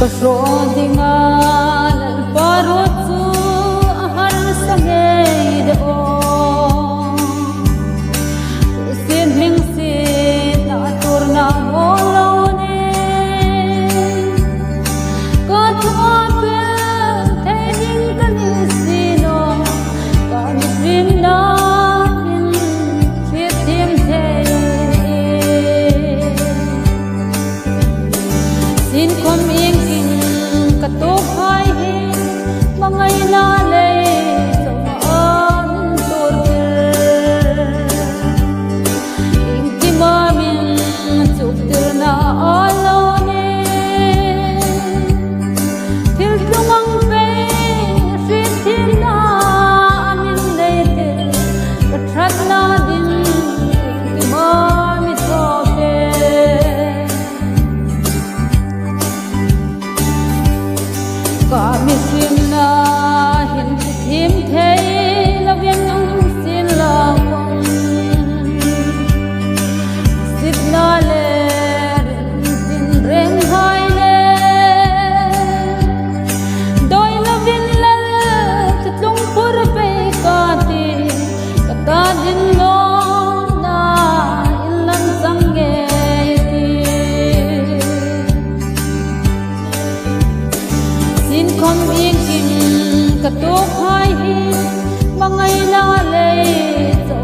Pasrodinga lalparotsu ahar sangay daon Sin mingsit na atur na molone Katapel tehing kanisino Kanisrin na kitim Sin kom katuk hai hi mangai na le somaan turtir ingki mamin chuktir na alone til tumang pe sitin na amin leitir katrat na din ingki mami sope Kami simna hin him thei lavien ang sin lakong sit na le tin reng hai le doi lavien la tutlung pur pe kati kata din lo na ilan sange Sin kom ingin katuk hai hi mangai na le so